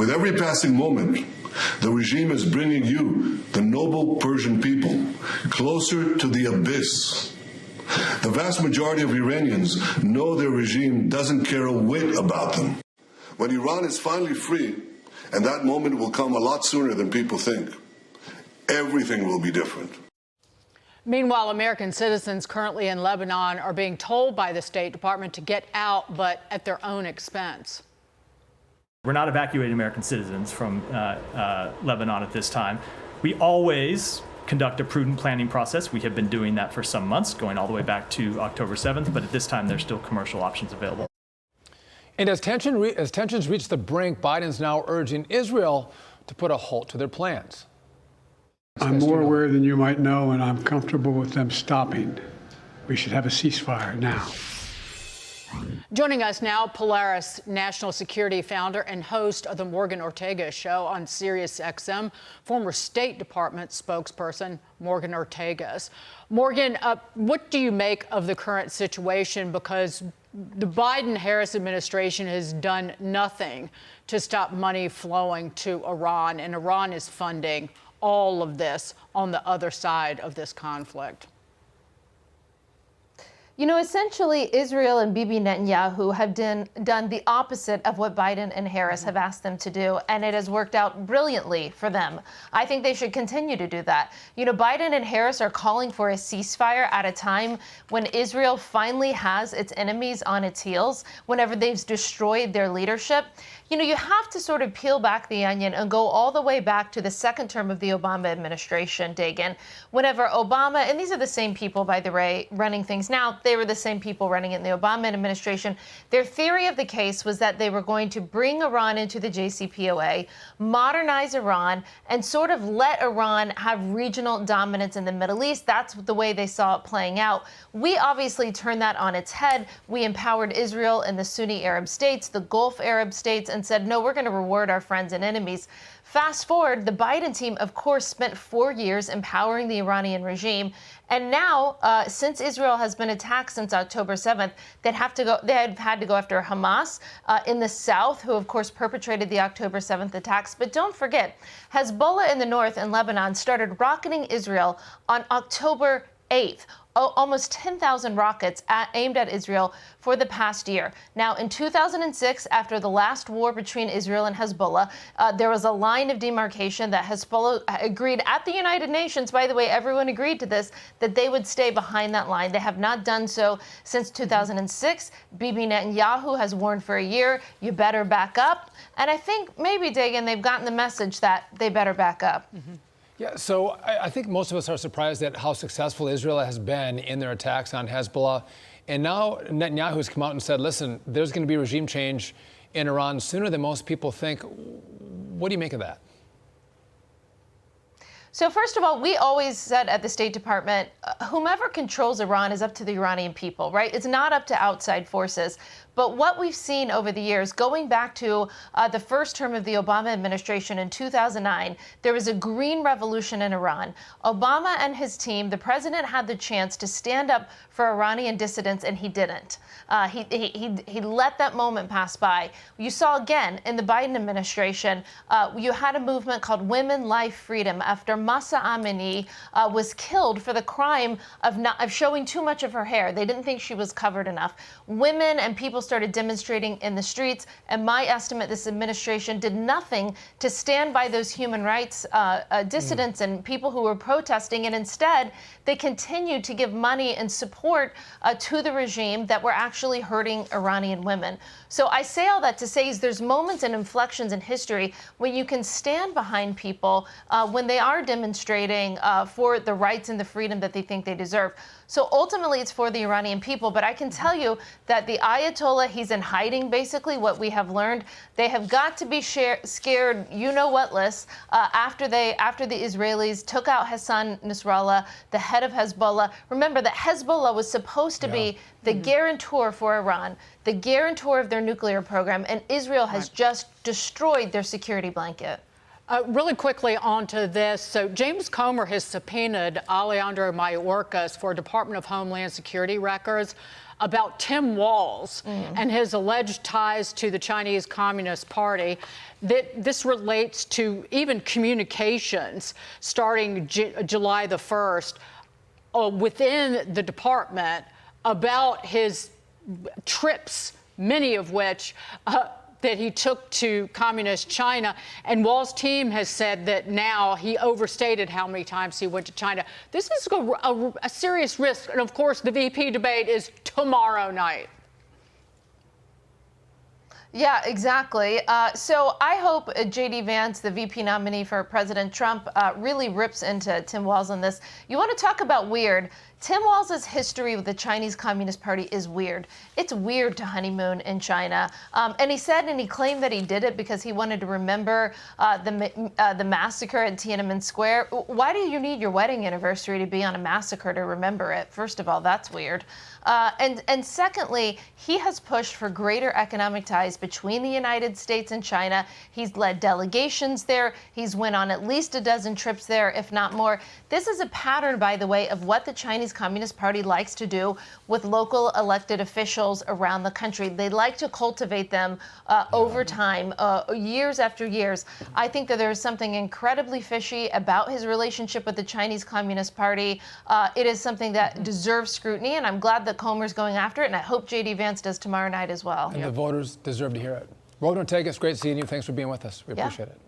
With every passing moment, the regime is bringing you, the noble Persian people, closer to the abyss. The vast majority of Iranians know their regime doesn't care a whit about them. When Iran is finally free, and that moment will come a lot sooner than people think, everything will be different. Meanwhile, American citizens currently in Lebanon are being told by the State Department to get out, but at their own expense. We're not evacuating American citizens from Lebanon at this time. We always conduct a prudent planning process. We have been doing that for some months, going all the way back to October 7th, but at this time there's still commercial options available. And as tensions reach the brink, Biden's now urging Israel to put a halt to their plans. I'm more aware than you might know, and I'm comfortable with them stopping. We should have a ceasefire now. Joining us now, Polaris national security founder and host of the Morgan Ortagus show on SiriusXM, former State Department spokesperson Morgan Ortagus. Morgan, what do you make of the current situation? Because the Biden-Harris administration has done nothing to stop money flowing to Iran, and Iran is funding all of this on the other side of this conflict. You know, essentially, Israel and Bibi Netanyahu have done the opposite of what Biden and Harris have asked them to do, and it has worked out brilliantly for them. I think they should continue to do that. You know, Biden and Harris are calling for a ceasefire at a time when Israel finally has its enemies on its heels, whenever they've destroyed their leadership. You know, you have to sort of peel back the onion and go all the way back to the second term of the Obama administration, Dagan. Whenever Obama, and these are the same people, by the way, running things now, they were the same people running it in the Obama administration. Their theory of the case was that they were going to bring Iran into the JCPOA, modernize Iran, and sort of let Iran have regional dominance in the Middle East. That's the way they saw it playing out. We obviously turned that on its head. We empowered Israel and the Sunni Arab states, the Gulf Arab states, and said, no, we're going to reward our friends and enemies. Fast forward, the Biden team, of course, spent 4 years empowering the Iranian regime. And now, since Israel has been attacked since October 7th, they had to go after Hamas in the south, who, of course, perpetrated the October 7th attacks. But don't forget, Hezbollah in the north and Lebanon started rocketing Israel on October 8th. Almost 10,000 rockets aimed at Israel for the past year. Now, in 2006, after the last war between Israel and Hezbollah, there was a line of demarcation that Hezbollah agreed at the United Nations. By the way, everyone agreed to this, that they would stay behind that line. They have not done so since 2006. Bibi Netanyahu has warned for a year, you better back up. And I think maybe, Dagan, they've gotten the message that they better back up. Mm-hmm. Yeah, so I think most of us are surprised at how successful Israel has been in their attacks on Hezbollah. And now Netanyahu has come out and said, listen, there's going to be regime change in Iran sooner than most people think. What do you make of that? So first of all, we always said at the State Department, whomever controls Iran is up to the Iranian people, right? It's not up to outside forces. But what we've seen over the years, going back to the first term of the Obama administration in 2009, there was a green revolution in Iran. Obama and his team, the president had the chance to stand up for Iranian dissidents, and he didn't. He let that moment pass by. You saw again in the Biden administration, you had a movement called Women, Life, Freedom after Mahsa Amini was killed for the crime of showing too much of her hair. They didn't think she was covered enough. Women and people started demonstrating in the streets, and my estimate, this administration did nothing to stand by those human rights dissidents and people who were protesting, and instead they continued to give money and support to the regime that were actually hurting Iranian women. So I say all that to say is there's moments and inflections in history when you can stand behind people when they are demonstrating for the rights and the freedom that they think they deserve. So ultimately, it's for the Iranian people. But I can tell you that the Ayatollah, he's in hiding, basically, what we have learned. They have got to be scared, you-know-what-less, after the Israelis took out Hassan Nasrallah, the head of Hezbollah. Remember that Hezbollah was supposed to be the guarantor for Iran, the guarantor of their nuclear program, and Israel has just destroyed their security blanket. Really quickly onto this. So James Comer has subpoenaed Alejandro Mayorkas for Department of Homeland Security records about Tim Walz and his alleged ties to the Chinese Communist Party. This relates to even communications starting July the 1st within the department about his trips, many of which that he took to communist China. And Walz's team has said that now he overstated how many times he went to China. This is a serious risk. And of course, the VP debate is tomorrow night. Yeah, exactly. So I hope J.D. Vance, the VP nominee for President Trump, really rips into Tim Walz on this. You want to talk about weird? Tim Walz's history with the Chinese Communist Party is weird. It's weird to honeymoon in China. And he said and he claimed that he did it because he wanted to remember the massacre at Tiananmen Square. Why do you need your wedding anniversary to be on a massacre to remember it? First of all, that's weird. And secondly, he has pushed for greater economic ties between the United States and China. He's led delegations there. He's went on at least a dozen trips there, if not more. This is a pattern, by the way, of what the Chinese Communist Party likes to do with local elected officials around the country. They like to cultivate them over time, years after years. I think that there's something incredibly fishy about his relationship with the Chinese Communist Party. It is something that deserves scrutiny, and I'm glad that Comer's going after it, and I hope J.D. Vance does tomorrow night as well. And the voters deserve to hear it. Morgan Ortagus, great seeing you. Thanks for being with us. We appreciate it.